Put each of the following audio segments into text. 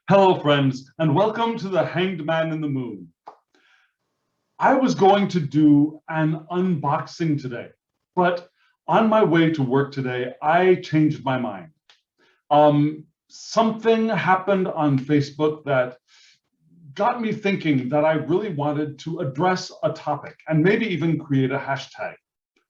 Hello, friends, and welcome to the Hanged Man in the Moon. I was going to do an unboxing today, but on my way to work today, I changed my mind. Something happened on Facebook that got me thinking that I really wanted to address a topic and maybe even create a hashtag.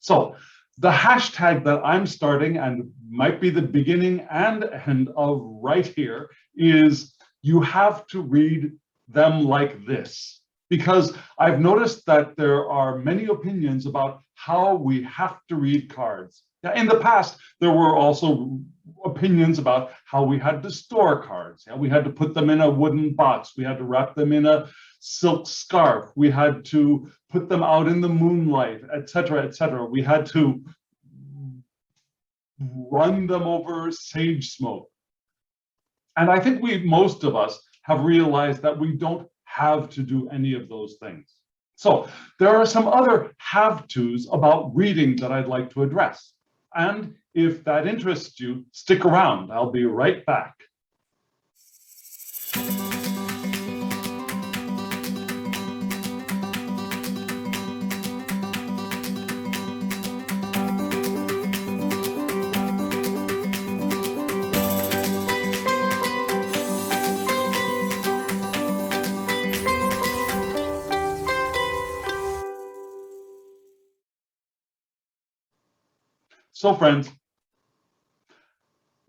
So the hashtag that I'm starting, and might be the beginning and end of right here, is "You have to read them like this." Because I've noticed that there are many opinions about how we have to read cards. Now, in the past, there were also opinions about how we had to store cards. We had to put them in a wooden box. We had to wrap them in a silk scarf. We had to put them out in the moonlight, etc., etc. We had to run them over sage smoke. And I think most of us have realized that we don't have to do any of those things. So there are some other have-tos about reading that I'd like to address. And if that interests you, stick around. I'll be right back. So friends,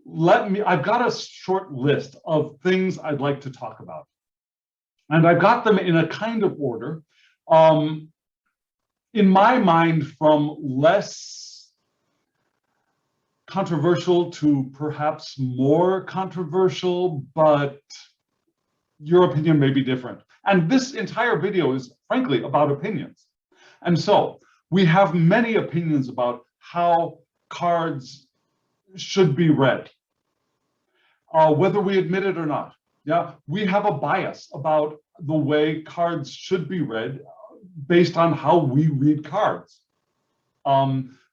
I've got a short list of things I'd like to talk about. And I've got them in a kind of order. In my mind, from less controversial to perhaps more controversial, but your opinion may be different. And this entire video is frankly about opinions. And so we have many opinions about how cards should be read, whether we admit it or not. Yeah, we have a bias about the way cards should be read based on how we read cards.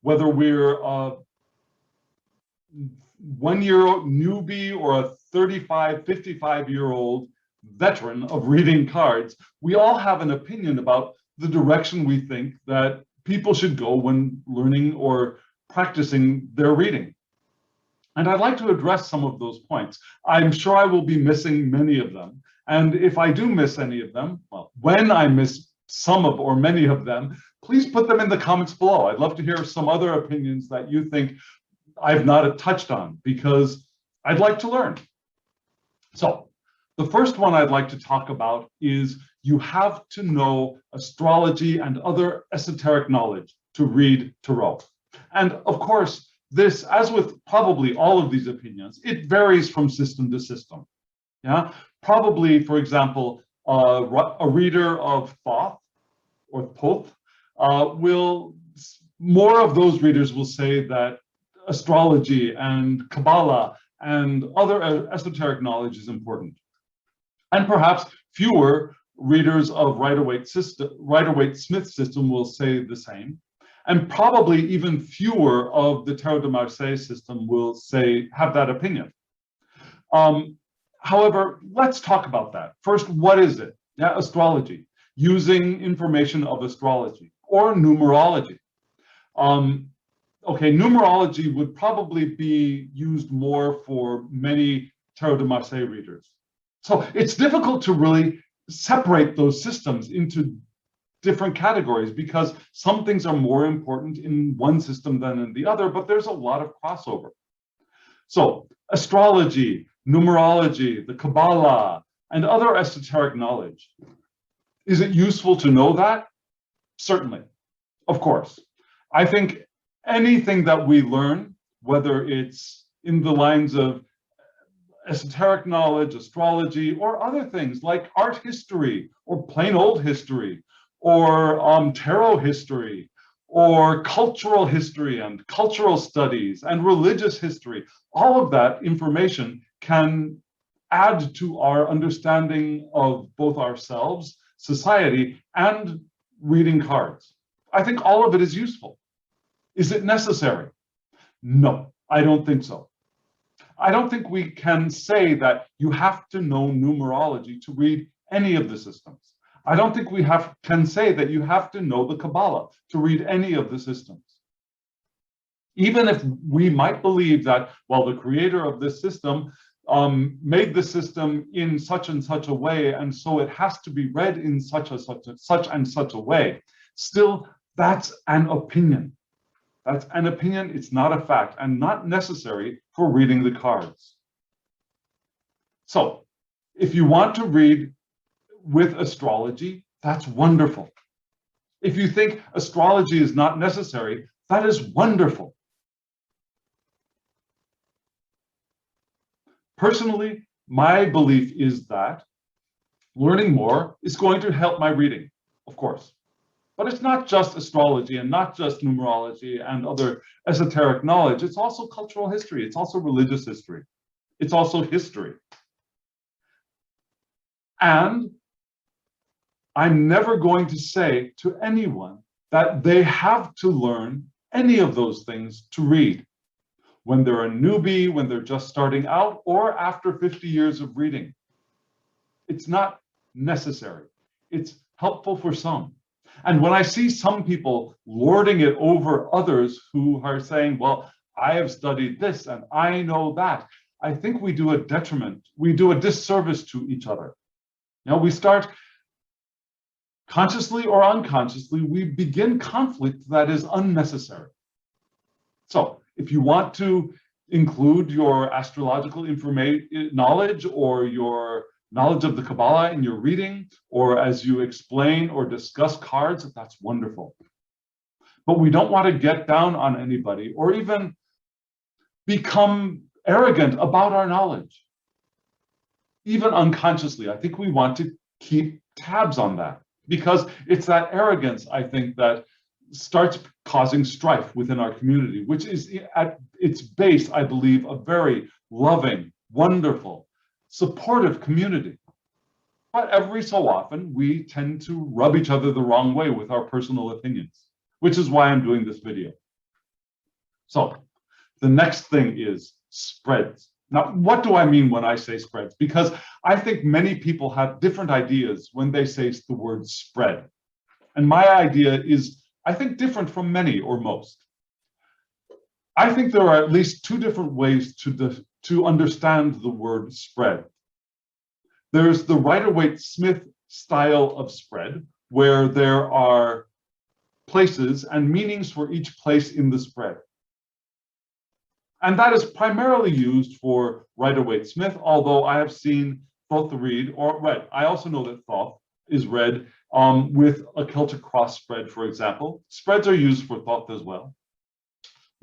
Whether we're a 1-year-old newbie or a 35, 55-year-old veteran of reading cards, we all have an opinion about the direction we think that people should go when learning or practicing their reading. And I'd like to address some of those points. I'm sure I will be missing many of them. And if I do miss any of them, well, when I miss some of or many of them, please put them in the comments below. I'd love to hear some other opinions that you think I've not touched on, because I'd like to learn. So the first one I'd like to talk about is you have to know astrology and other esoteric knowledge to read tarot. And of course, this, as with probably all of these opinions, it varies from system to system. Yeah, probably, for example, a reader of Thoth or Thoth more of those readers will say that astrology and Kabbalah and other esoteric knowledge is important. And perhaps fewer readers of Rider-Waite-Smith system will say the same. And probably even fewer of the Tarot de Marseille system will have that opinion. However, let's talk about that. First, what is it? Yeah, astrology, using information of astrology, or numerology. Okay, numerology would probably be used more for many Tarot de Marseille readers. So it's difficult to really separate those systems into different categories, because some things are more important in one system than in the other, but there's a lot of crossover. So astrology, numerology, the Kabbalah, and other esoteric knowledge. Is it useful to know that? Certainly, of course. I think anything that we learn, whether it's in the lines of esoteric knowledge, astrology, or other things like art history, or plain old history, or tarot history, or cultural history and cultural studies and religious history, all of that information can add to our understanding of both ourselves, society, and reading cards. I think all of it is useful. Is it necessary? No, I don't think so. I don't think we can say that you have to know numerology to read any of the systems. I don't think we can say that you have to know the Kabbalah to read any of the systems. Even if we might believe that, well, the creator of this system made the system in such and such a way, and so it has to be read in such and such a way. Still, that's an opinion. That's an opinion, it's not a fact, and not necessary for reading the cards. So, if you want to read with astrology, that's wonderful. If you think astrology is not necessary, that is wonderful. Personally, my belief is that learning more is going to help my reading, of course. But it's not just astrology and not just numerology and other esoteric knowledge. It's also cultural history. It's also religious history. It's also history. And I'm never going to say to anyone that they have to learn any of those things to read. When they're a newbie, when they're just starting out, or after 50 years of reading. It's not necessary. It's helpful for some. And when I see some people lording it over others who are saying, well, I have studied this and I know that, I think we do a detriment. We do a disservice to each other. You know, we start consciously or unconsciously, we begin conflict that is unnecessary. So if you want to include your astrological knowledge or your knowledge of the Kabbalah in your reading, or as you explain or discuss cards, that's wonderful. But we don't want to get down on anybody or even become arrogant about our knowledge. Even unconsciously, I think we want to keep tabs on that, because it's that arrogance, I think, that starts causing strife within our community, which is at its base, I believe, a very loving, wonderful, supportive community. But every so often, we tend to rub each other the wrong way with our personal opinions, which is why I'm doing this video. So the next thing is spreads. Now, what do I mean when I say spreads? Because I think many people have different ideas when they say the word spread. And my idea is, I think, different from many or most. I think there are at least two different ways to understand the word spread. There's the Rider-Waite-Smith style of spread, where there are places and meanings for each place in the spread. And that is primarily used for Rider-Waite-Smith, although I have seen Thoth read, or read. I also know that Thoth is read with a Celtic cross spread, for example. Spreads are used for Thoth as well.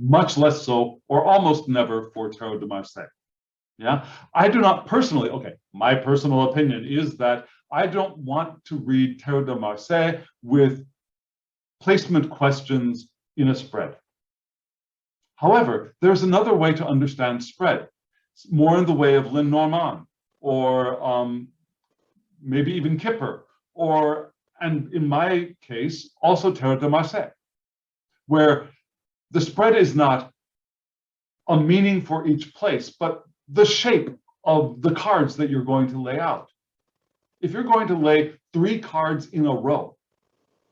Much less so, or almost never, for Tarot de Marseille. Yeah, I do not personally, okay, my personal opinion is that I don't want to read Tarot de Marseille with placement questions in a spread. However, there's another way to understand spread, more in the way of Lenormand, or maybe even Kipper, or, and in my case, also Tarot de Marseille, where the spread is not a meaning for each place, but the shape of the cards that you're going to lay out. If you're going to lay 3 cards in a row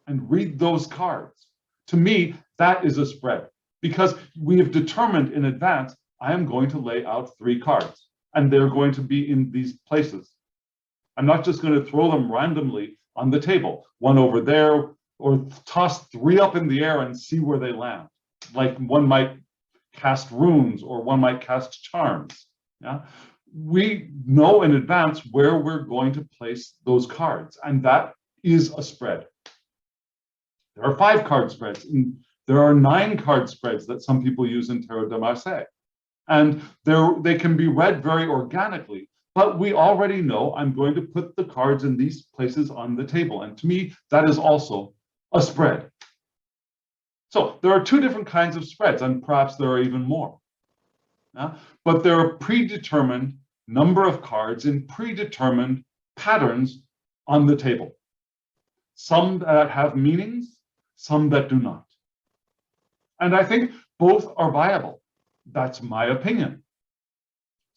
and read those cards, to me, that is a spread, because we have determined in advance, I am going to lay out 3 cards, and they're going to be in these places. I'm not just going to throw them randomly on the table, one over there, or toss 3 up in the air and see where they land. Like one might cast runes, or one might cast charms. Yeah, we know in advance where we're going to place those cards, and that is a spread. There are 5 card spreads, and there are 9 card spreads that some people use in Tarot de Marseille, and they can be read very organically. But we already know I'm going to put the cards in these places on the table, and to me, that is also a spread. So there are 2 different kinds of spreads, and perhaps there are even more. Yeah? But there are predetermined number of cards in predetermined patterns on the table. Some that have meanings, some that do not. And I think both are viable. That's my opinion.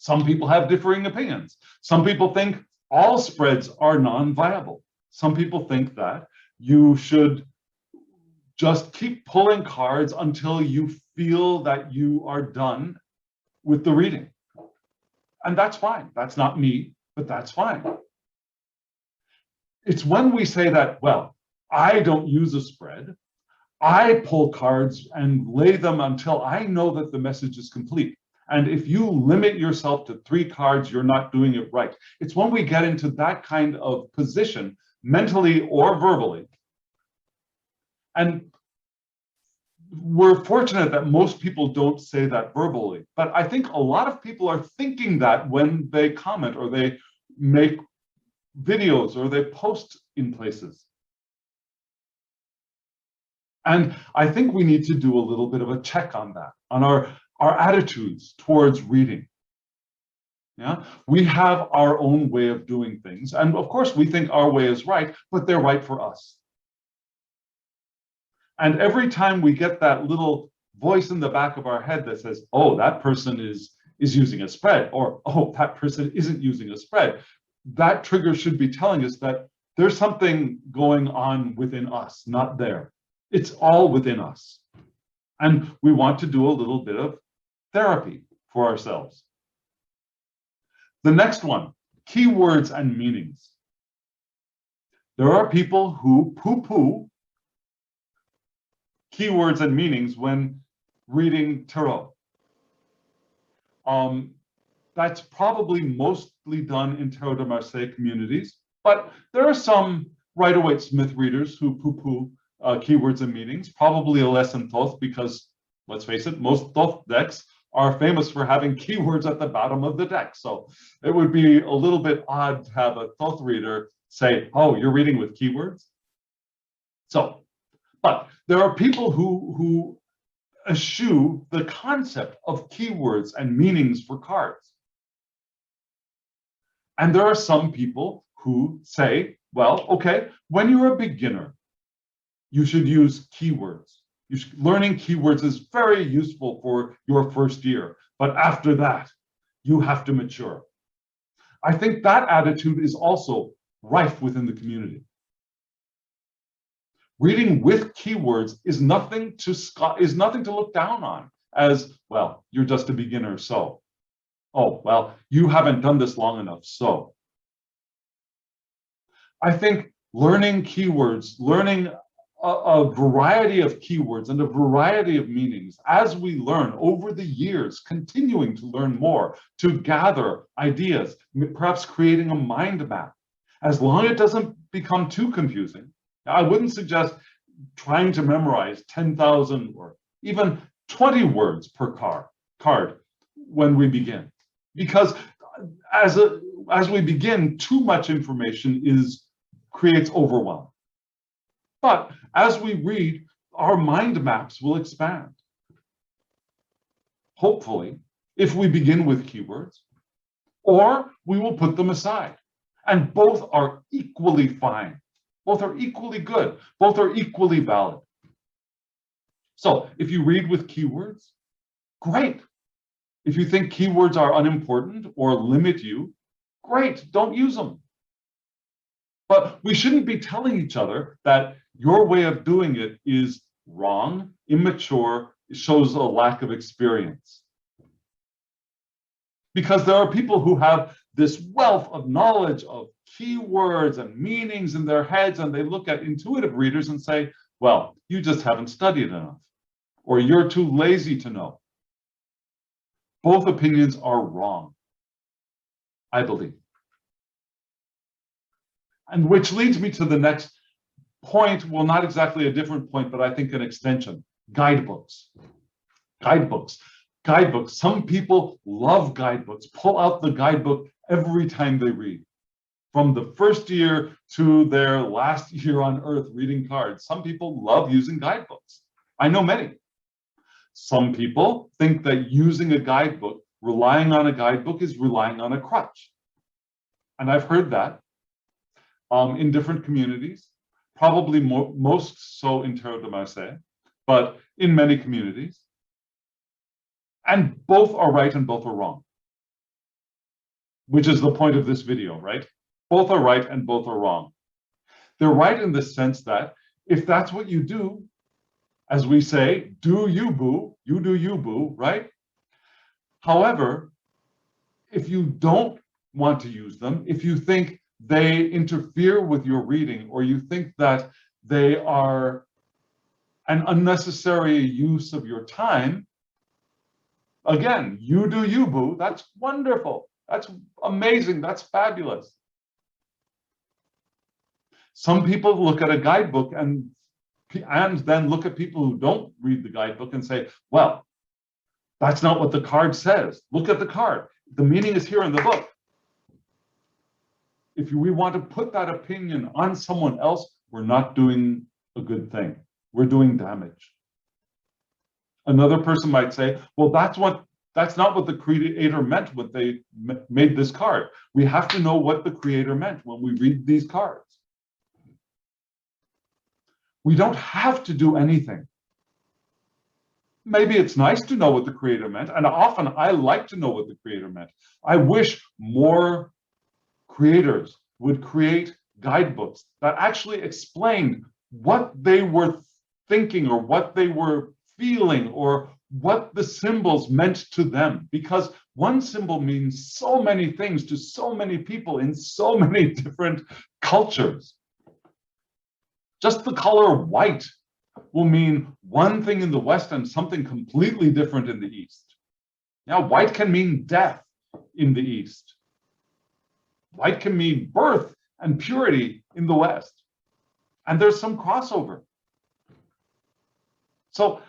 Some people have differing opinions. Some people think all spreads are non-viable. Some people think that you should just keep pulling cards until you feel that you are done with the reading. And that's fine. That's not me, but that's fine. It's when we say that, well, I don't use a spread. I pull cards and lay them until I know that the message is complete. And if you limit yourself to 3 cards, you're not doing it right. It's when we get into that kind of position, mentally or verbally. And we're fortunate that most people don't say that verbally, but I think a lot of people are thinking that when they comment or they make videos or they post in places. And I think we need to do a little bit of a check on that, on our attitudes towards reading. Yeah, we have our own way of doing things. And of course, we think our way is right, but they're right for us. And every time we get that little voice in the back of our head that says, oh, that person is using a spread, or oh, that person isn't using a spread, that trigger should be telling us that there's something going on within us, not there. It's all within us. And we want to do a little bit of therapy for ourselves. The next one, keywords and meanings. There are people who poo-poo keywords and meanings when reading tarot. That's probably mostly done in Tarot de Marseille communities, but there are some Rider-Waite-Smith readers who poo-poo keywords and meanings, probably less in Thoth, because let's face it, most Thoth decks are famous for having keywords at the bottom of the deck. So it would be a little bit odd to have a Thoth reader say, oh, you're reading with keywords? So, but there are people who eschew the concept of keywords and meanings for cards. And there are some people who say, well, okay, when you're a beginner, you should use keywords. Learning keywords is very useful for your first year, but after that, you have to mature. I think that attitude is also rife within the community. Reading with keywords is nothing to look down on as, well, you're just a beginner, so. Oh, well, you haven't done this long enough, so. I think learning keywords, learning a variety of keywords and a variety of meanings as we learn over the years, continuing to learn more, to gather ideas, perhaps creating a mind map. As long as it doesn't become too confusing, I wouldn't suggest trying to memorize 10,000 or even 20 words per card when we begin. Because as we begin, too much information creates overwhelm. But as we read, our mind maps will expand. Hopefully, if we begin with keywords, or we will put them aside. And both are equally fine. Both are equally good. Both are equally valid. So if you read with keywords, great. If you think keywords are unimportant or limit you, great, don't use them. But we shouldn't be telling each other that your way of doing it is wrong, immature, shows a lack of experience. Because there are people who have this wealth of knowledge of keywords and meanings in their heads, and they look at intuitive readers and say, well, you just haven't studied enough, or you're too lazy to know. Both opinions are wrong, I believe. And which leads me to the next point, well, not exactly a different point, but I think an extension, guidebooks. Guidebooks. Guidebooks. Some people love guidebooks, pull out the guidebook every time they read. From the first year to their last year on Earth reading cards, some people love using guidebooks. I know many. Some people think that using a guidebook, relying on a guidebook, is relying on a crutch. And I've heard that in different communities, probably most so in Tarot de Marseille, but in many communities. And both are right and both are wrong. which is the point of this video, right? Both are right and both are wrong. They're right in the sense that if that's what you do, as we say, do you, boo, you do you, boo, right? However, if you don't want to use them, if you think they interfere with your reading, or you think that they are an unnecessary use of your time, again, you do you, boo, that's wonderful. That's amazing. That's fabulous. Some people look at a guidebook and then look at people who don't read the guidebook and say, well, that's not what the card says. Look at the card. The meaning is here in the book. If we want to put that opinion on someone else, we're not doing a good thing. We're doing damage. Another person might say, well, that's not what the creator meant when they made this card. We have to know what the creator meant when we read these cards. We don't have to do anything. Maybe it's nice to know what the creator meant, and often I like to know what the creator meant. I wish more creators would create guidebooks that actually explained what they were thinking or what they were feeling or what the symbols meant to them, because one symbol means so many things to so many people in so many different cultures. Just the color white will mean one thing in the West and something completely different in the East. Now, white can mean death in the East. White can mean birth and purity in the West. And there's some crossover. So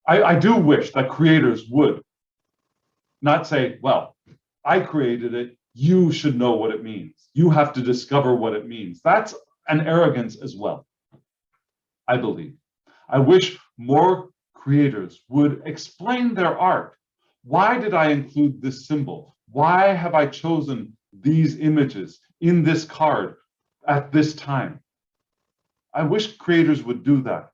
I do wish that creators would not say, well, I created it, you should know what it means. You have to discover what it means. That's an arrogance as well, I believe. I wish more creators would explain their art. Why did I include this symbol? Why have I chosen these images in this card at this time? I wish creators would do that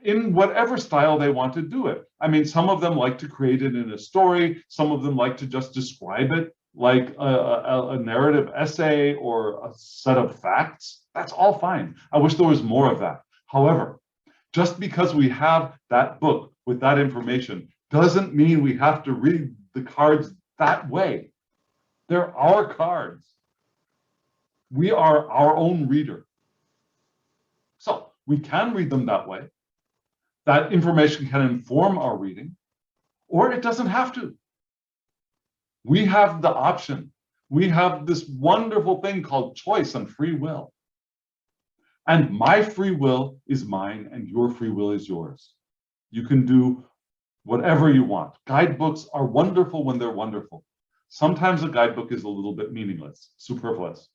in whatever style they want to do it. I mean, some of them like to create it in a story. Some of them like to just describe it like a narrative essay or a set of facts. That's all fine. I wish there was more of that. However, just because we have that book with that information doesn't mean we have to read the cards that way. They're our cards. We are our own reader. So we can read them that way. That information can inform our reading, or it doesn't have to. We have the option. We have this wonderful thing called choice and free will. And my free will is mine, and your free will is yours. You can do whatever you want. Guidebooks are wonderful when they're wonderful. Sometimes a guidebook is a little bit meaningless, superfluous.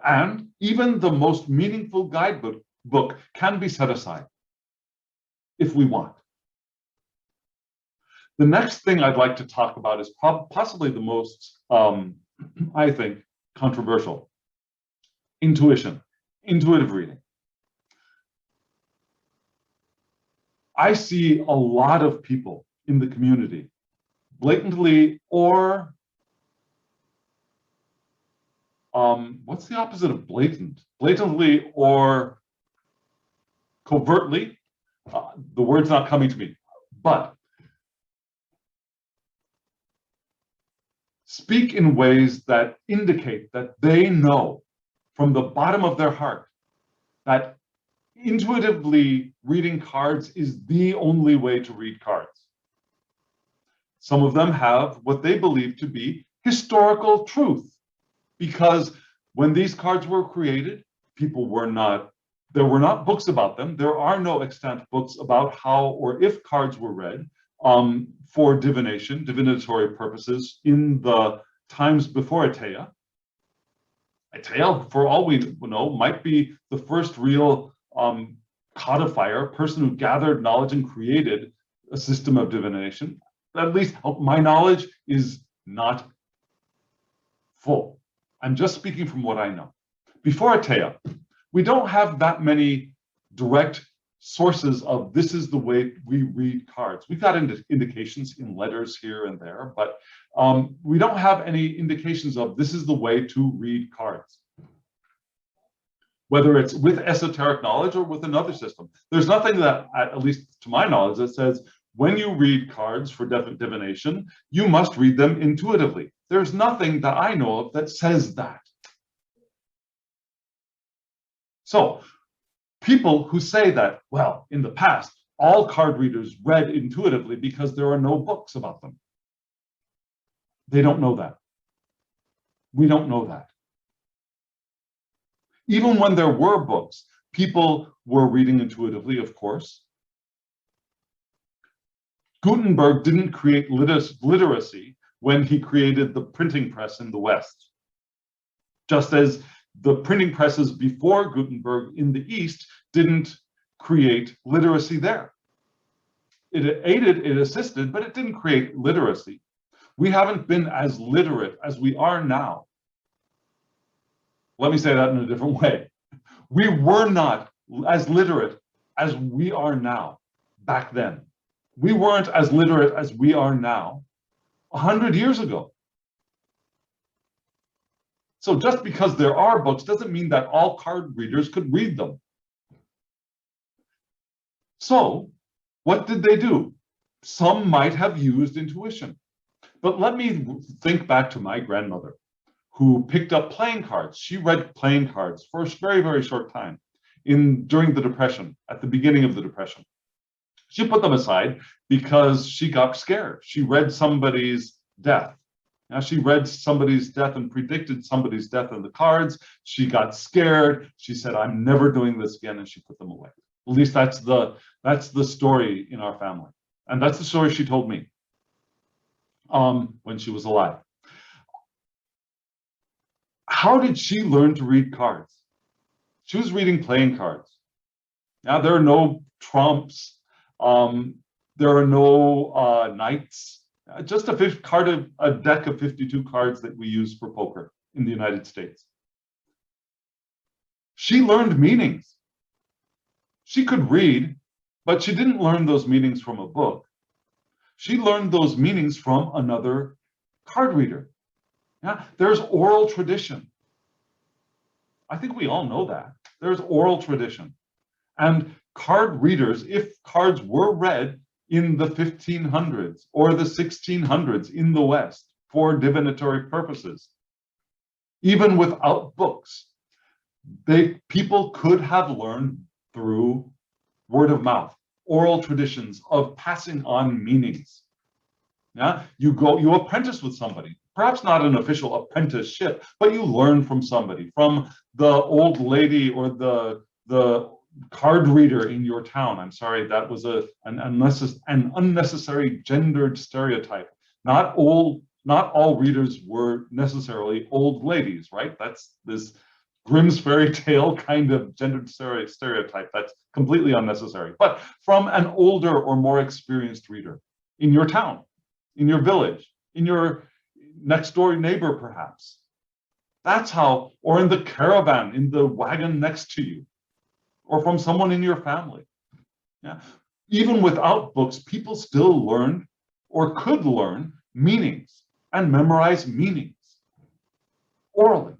And even the most meaningful guidebook can be set aside if we want. The next thing I'd like to talk about is possibly the most, I think, controversial. Intuition, intuitive reading. I see a lot of people in the community, blatantly or what's the opposite of blatant? Blatantly or covertly. The word's not coming to me, but speak in ways that indicate that they know from the bottom of their heart that intuitively reading cards is the only way to read cards. Some of them have what they believe to be historical truth, because when these cards were created, there were not books about them. There are no extant books about how or if cards were read for divination, divinatory purposes in the times before Atea. Atea, for all we know, might be the first real codifier, person who gathered knowledge and created a system of divination. At least my knowledge is not full. I'm just speaking from what I know. Before Atea, we don't have that many direct sources of this is the way we read cards. We've got indications in letters here and there, but we don't have any indications of this is the way to read cards, whether it's with esoteric knowledge or with another system. There's nothing that, at least to my knowledge, that says when you read cards for divination, you must read them intuitively. There's nothing that I know of that says that. So people who say that, well, in the past, all card readers read intuitively because there are no books about them. They don't know that. We don't know that. Even when there were books, people were reading intuitively, of course. Gutenberg didn't create literacy when he created the printing press in the West. Just as the printing presses before Gutenberg in the East didn't create literacy there. It aided, it assisted, but it didn't create literacy. We haven't been as literate as we are now. Let me say that in a different way. We were not as literate as we are now back then. We weren't as literate as we are now 100 years ago. So just because there are books doesn't mean that all card readers could read them. So what did they do? Some might have used intuition. But let me think back to my grandmother, who picked up playing cards. She read playing cards for a very, very short time during the Depression, at the beginning of the Depression. She put them aside because she got scared. She read somebody's death. Now, she read somebody's death and predicted somebody's death in the cards. She got scared. She said, I'm never doing this again, and she put them away. At least that's the story in our family. And that's the story she told me when she was alive. How did she learn to read cards? She was reading playing cards. Now, there are no trumps. There are no knights. Just a deck of 52 cards that we use for poker in the United States. She learned meanings. She could read, but she didn't learn those meanings from a book. She learned those meanings from another card reader. Yeah, there's oral tradition. I think we all know that. There's oral tradition. And card readers, if cards were read in the 1500s or the 1600s in the West for divinatory purposes, even without books, people could have learned through word of mouth, oral traditions of passing on meanings. Yeah, you apprentice with somebody, perhaps not an official apprenticeship, but you learn from somebody, from the old lady or the card reader in your town. I'm sorry, that was an unnecessary gendered stereotype. Not all readers were necessarily old ladies, right? That's this Grimm's fairy tale kind of gendered stereotype. That's completely unnecessary. But from an older or more experienced reader in your town, in your village, in your next door neighbor, perhaps. That's how, or in the caravan, in the wagon next to you, or from someone in your family. Yeah. Even without books, people still learned or could learn meanings and memorize meanings orally.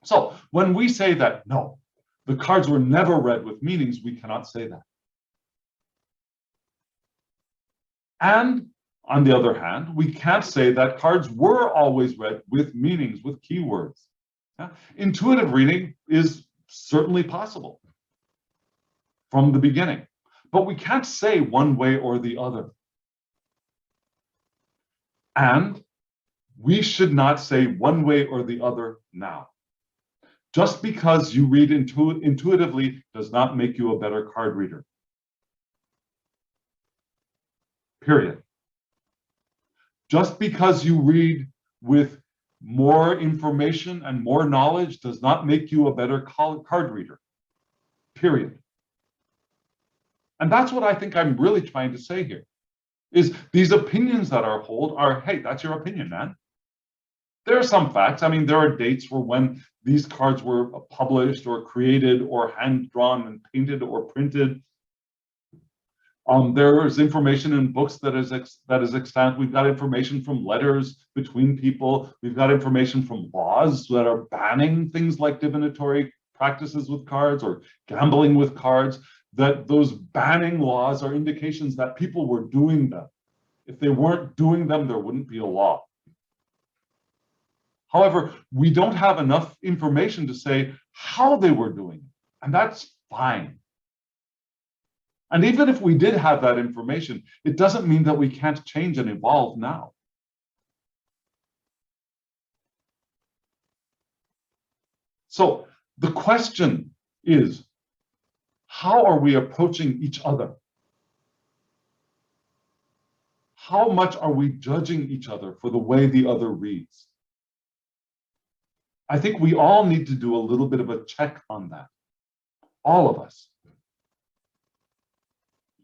So when we say that, no, the cards were never read with meanings, we cannot say that. And on the other hand, we can't say that cards were always read with meanings, with keywords. Yeah? Intuitive reading is certainly possible from the beginning, but we can't say one way or the other. And we should not say one way or the other now. Just because you read intuitively does not make you a better card reader. Period. Just because you read with more information and more knowledge does not make you a better card reader. Period. And that's what I think I'm really trying to say here, is these opinions that are held are, hey, that's your opinion, man. There are some facts. I mean, there are dates for when these cards were published or created or hand-drawn and painted or printed. There is information in books that is extant. We've got information from letters between people. We've got information from laws that are banning things like divinatory practices with cards or gambling with cards, that those banning laws are indications that people were doing them. If they weren't doing them, there wouldn't be a law. However, we don't have enough information to say how they were doing it, and that's fine. And even if we did have that information, it doesn't mean that we can't change and evolve now. So the question is, how are we approaching each other? How much are we judging each other for the way the other reads? I think we all need to do a little bit of a check on that. All of us.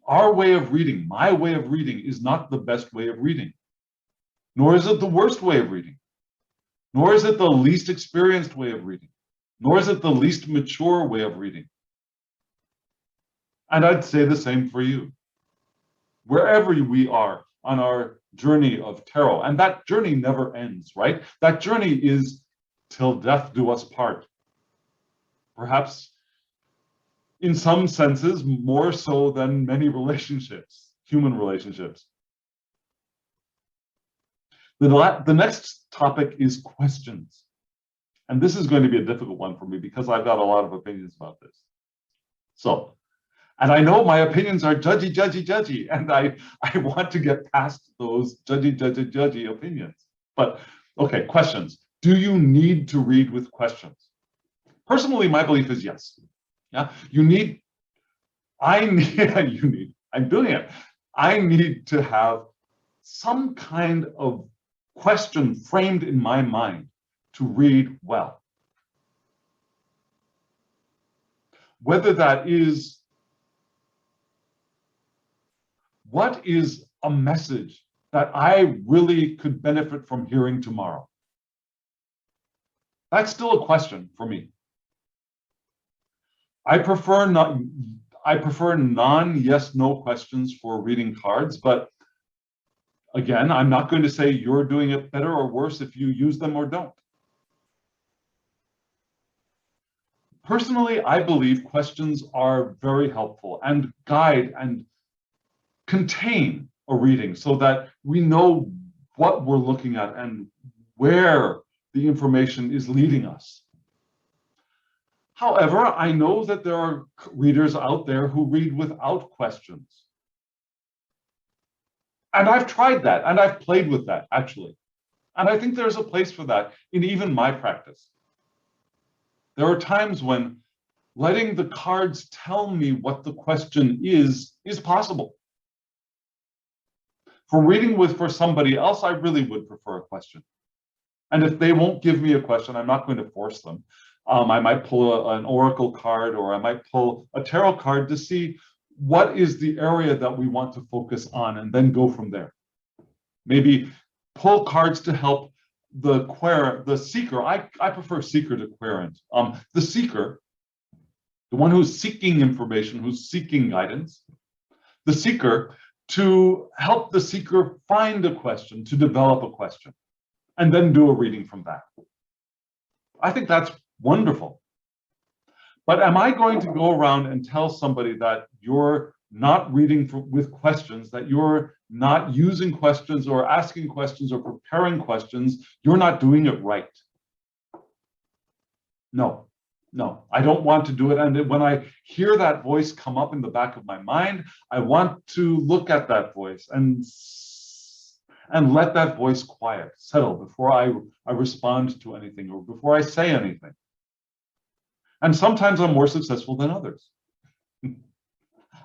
Our way of reading, my way of reading, is not the best way of reading. Nor is it the worst way of reading. Nor is it the least experienced way of reading. Nor is it the least mature way of reading. And I'd say the same for you. Wherever we are on our journey of tarot, and that journey never ends, right? That journey is till death do us part. Perhaps in some senses, more so than many relationships, human relationships. The next topic is questions. And this is going to be a difficult one for me because I've got a lot of opinions about this. So, and I know my opinions are judgy, and I want to get past those judgy opinions. But okay, questions. Do you need to read with questions? Personally, my belief is yes. Yeah, I'm doing it. I need to have some kind of question framed in my mind to read well. Whether that is, what is a message that I really could benefit from hearing tomorrow? That's still a question for me. I prefer non-yes/no questions for reading cards, but again, I'm not going to say you're doing it better or worse if you use them or don't. Personally, I believe questions are very helpful and guide and contain a reading so that we know what we're looking at and where the information is leading us. However, I know that there are readers out there who read without questions. And I've tried that, and I've played with that, actually. And I think there's a place for that in even my practice. There are times when letting the cards tell me what the question is possible. For reading for somebody else, I really would prefer a question. And if they won't give me a question, I'm not going to force them. I might pull an oracle card, or I might pull a tarot card to see what is the area that we want to focus on, and then go from there. Maybe pull cards to help the seeker. I prefer seeker to querent. The seeker, the one who's seeking information, who's seeking guidance, the seeker, to help the seeker find a question, to develop a question, and then do a reading from that. I think that's wonderful. But am I going to go around and tell somebody that you're not reading with questions, that you're not using questions or asking questions or preparing questions, you're not doing it right? No, I don't want to do it. And when I hear that voice come up in the back of my mind, I want to look at that voice and let that voice quiet, settle before I respond to anything or before I say anything. And sometimes I'm more successful than others.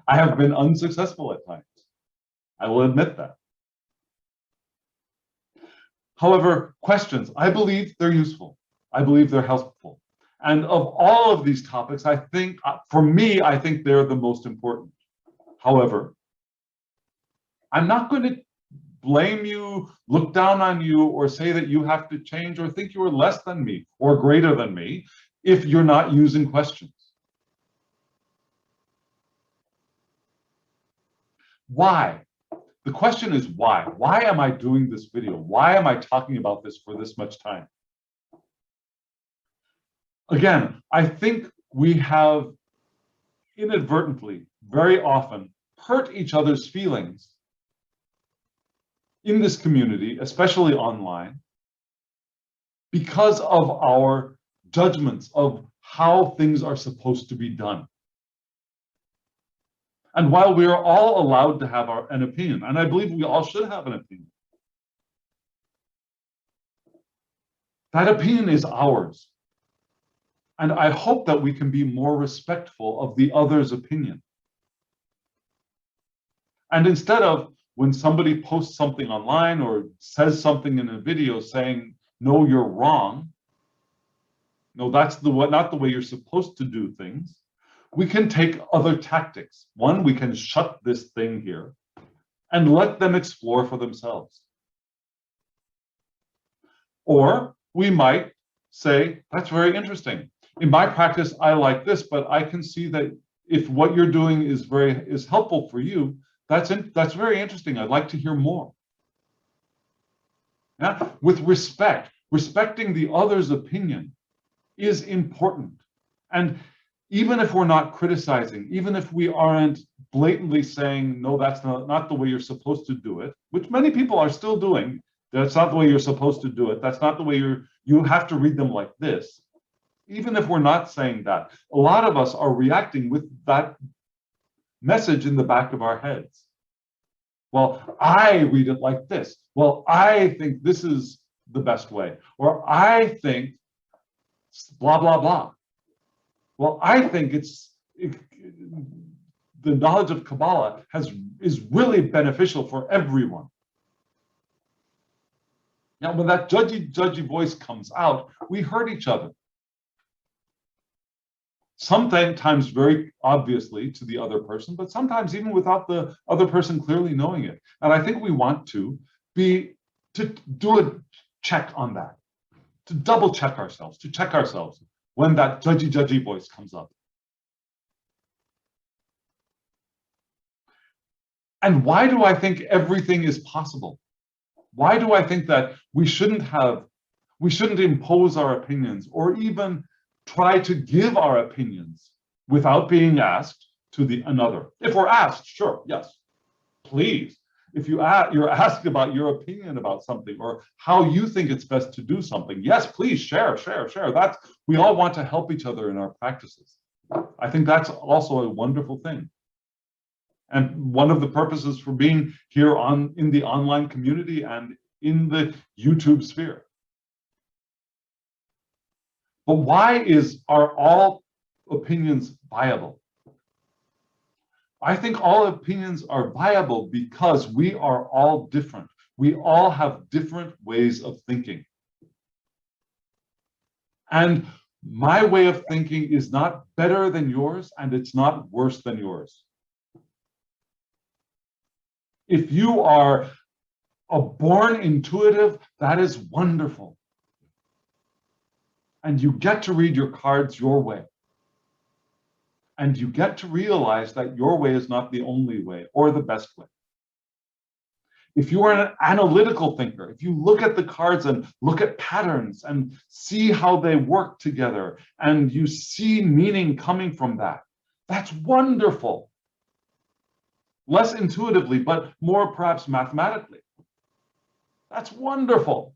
I have been unsuccessful at times. I will admit that. However, questions, I believe they're useful. I believe they're helpful. And of all of these topics, I think, for me, I think they're the most important. However, I'm not going to blame you, look down on you, or say that you have to change, or think you are less than me or greater than me if you're not using questions. Why? The question is why? Why am I doing this video? Why am I talking about this for this much time? Again, I think we have inadvertently, very often, hurt each other's feelings in this community, especially online, because of our judgments of how things are supposed to be done. And while we are all allowed to have an opinion, and I believe we all should have an opinion, that opinion is ours. And I hope that we can be more respectful of the other's opinion. And instead of, when somebody posts something online or says something in a video saying, no, you're wrong, no, that's not the way you're supposed to do things, we can take other tactics. One, we can shut this thing here and let them explore for themselves. Or we might say, that's very interesting. In my practice, I like this, but I can see that if what you're doing is helpful for you, that's very interesting. I'd like to hear more. Yeah? With respect, respecting the other's opinion is important. And even if we're not criticizing, even if we aren't blatantly saying, no, that's not the way you're supposed to do it, which many people are still doing, that's not the way you're supposed to do it, that's not the way you have to read them like this. Even if we're not saying that, a lot of us are reacting with that message in the back of our heads. Well, I read it like this. Well, I think this is the best way. Or I think blah, blah, blah. Well, I think the knowledge of Kabbalah is really beneficial for everyone. Now, when that judgy voice comes out, we hurt each other. Sometimes very obviously to the other person, but sometimes even without the other person clearly knowing it. And I think we want to do a check on that, to double check ourselves, to check ourselves when that judgy voice comes up. And why do I think everything is possible? Why do I think that we shouldn't impose our opinions or even try to give our opinions without being asked to another? If we're asked, sure, yes, please. If you're asked about your opinion about something or how you think it's best to do something, yes, please share. We all want to help each other in our practices. I think that's also a wonderful thing. And one of the purposes for being here in the online community and in the YouTube sphere. But why are all opinions viable? I think all opinions are viable because we are all different. We all have different ways of thinking. And my way of thinking is not better than yours, and it's not worse than yours. If you are a born intuitive, that is wonderful. And you get to read your cards your way. And you get to realize that your way is not the only way or the best way. If you are an analytical thinker, if you look at the cards and look at patterns and see how they work together, and you see meaning coming from that, that's wonderful. Less intuitively, but more perhaps mathematically. That's wonderful.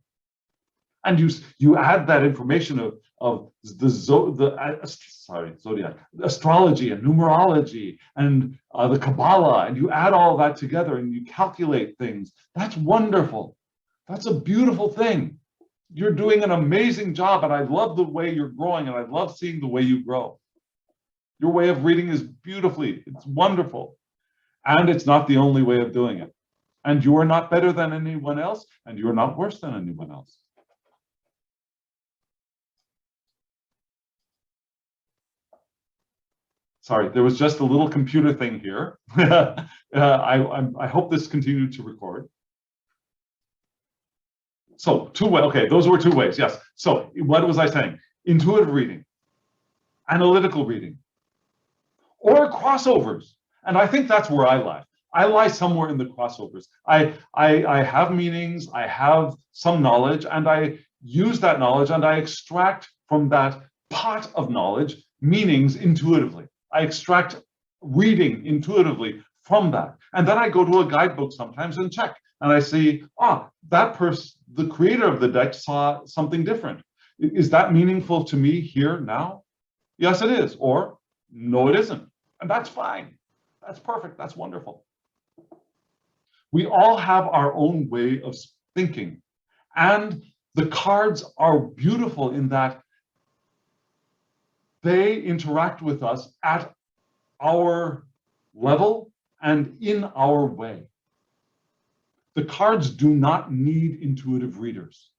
And you add that information of the zodiac, astrology and numerology and the Kabbalah, and you add all that together and you calculate things. That's wonderful. That's a beautiful thing. You're doing an amazing job, and I love the way you're growing, and I love seeing the way you grow. Your way of reading is it's wonderful. And it's not the only way of doing it. And you are not better than anyone else, and you are not worse than anyone else. Sorry, there was just a little computer thing here. I hope this continued to record. So two ways. Okay, those were two ways. Yes. So what was I saying? Intuitive reading, analytical reading, or crossovers. And I think that's where I lie. I lie somewhere in the crossovers. I have meanings, I have some knowledge, and I use that knowledge and I extract from that pot of knowledge meanings intuitively. I extract reading intuitively from that. And then I go to a guidebook sometimes and check. And I see, that person, the creator of the deck, saw something different. Is that meaningful to me here now? Yes, it is. Or no, it isn't. And that's fine. That's perfect. That's wonderful. We all have our own way of thinking. And the cards are beautiful in that they interact with us at our level and in our way. The cards do not need intuitive readers.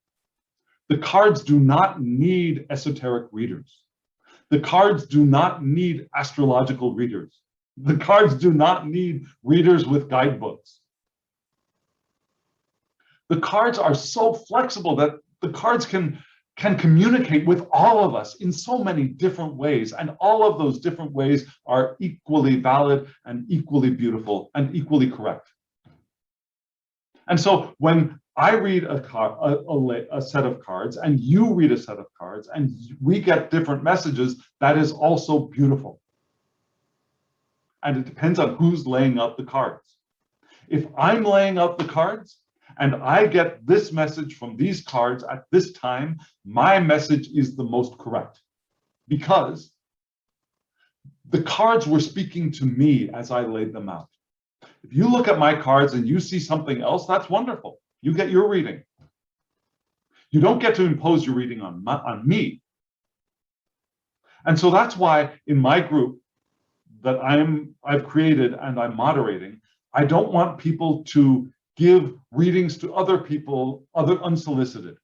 The cards do not need esoteric readers. The cards do not need astrological readers. The cards do not need readers with guidebooks. The cards are so flexible that the cards can communicate with all of us in so many different ways, and all of those different ways are equally valid and equally beautiful and equally correct. And so when I read a set of cards and you read a set of cards and we get different messages, that is also beautiful. And it depends on who's laying out the cards. If I'm laying out the cards and I get this message from these cards at this time, my message is the most correct, because the cards were speaking to me as I laid them out. If you look at my cards and you see something else, that's wonderful. You get your reading. You don't get to impose your reading on me. And so that's why in my group that I've created and I'm moderating, I don't want people to give readings to other people, unsolicited.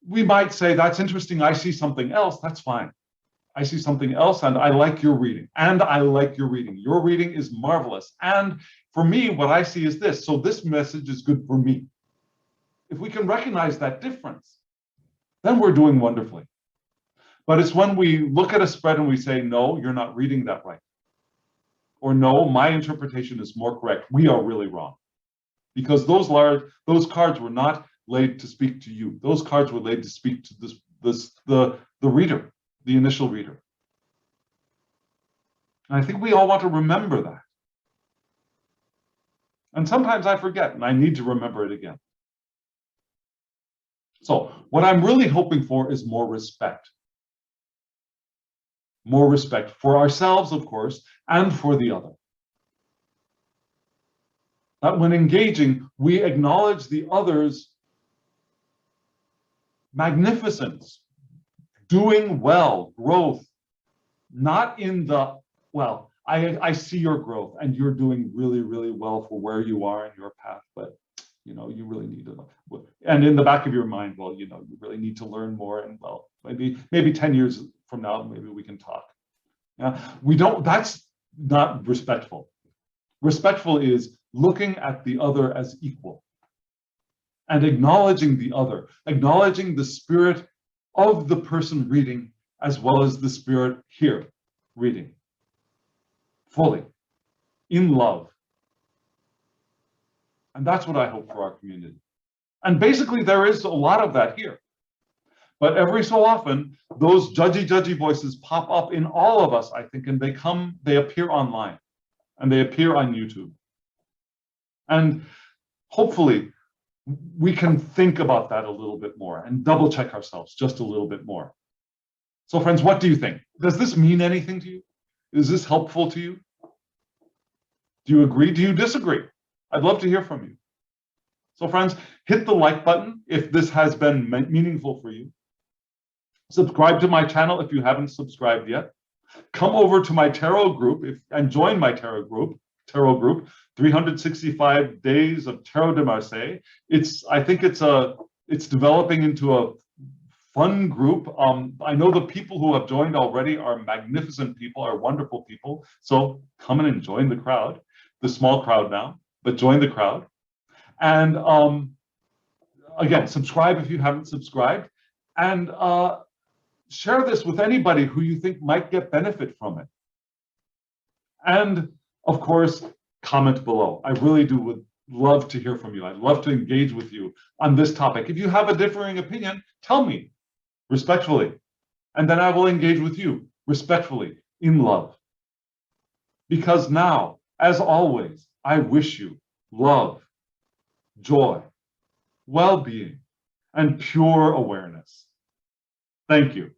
We might say, that's interesting, I see something else, that's fine. I see something else and I like your reading, and I like your reading. Your reading is marvelous. And for me, what I see is this. So this message is good for me. If we can recognize that difference, then we're doing wonderfully. But it's when we look at a spread and we say, no, you're not reading that right. Or no, my interpretation is more correct. We are really wrong. Because those cards were not laid to speak to you. Those cards were laid to speak to the reader, the initial reader. And I think we all want to remember that. And sometimes I forget, and I need to remember it again. So what I'm really hoping for is more respect. More respect for ourselves, of course, and for the other. That when engaging, we acknowledge the other's magnificence, doing well, growth, not in the, well, I see your growth and you're doing really, really well for where you are in your path, but you really need to, and in the back of your mind, well, you really need to learn more, and well, maybe 10 years from now, maybe we can talk. Yeah, that's not respectful. Respectful is looking at the other as equal and acknowledging the other, acknowledging the spirit of the person reading as well as the spirit here reading, fully, in love. And that's what I hope for our community. And basically there is a lot of that here. But every so often, those judgy voices pop up in all of us, I think, and they appear online and they appear on YouTube. And hopefully we can think about that a little bit more and double check ourselves just a little bit more. So friends, what do you think? Does this mean anything to you? Is this helpful to you? Do you agree? Do you disagree? I'd love to hear from you. So friends, hit the like button if this has been meaningful for you. Subscribe to my channel if you haven't subscribed yet. Come over to my tarot group and join my tarot group, 365 Days of Tarot de Marseille. I think it's developing into a fun group. I know the people who have joined already are magnificent people, are wonderful people. So come in and join the crowd. the small crowd now, but join the crowd. And again, subscribe if you haven't subscribed, and share this with anybody who you think might get benefit from it. And of course, comment below. I really would love to hear from you. I'd love to engage with you on this topic. If you have a differing opinion, tell me respectfully, and then I will engage with you respectfully in love. Because now, as always, I wish you love, joy, well-being, and pure awareness. Thank you.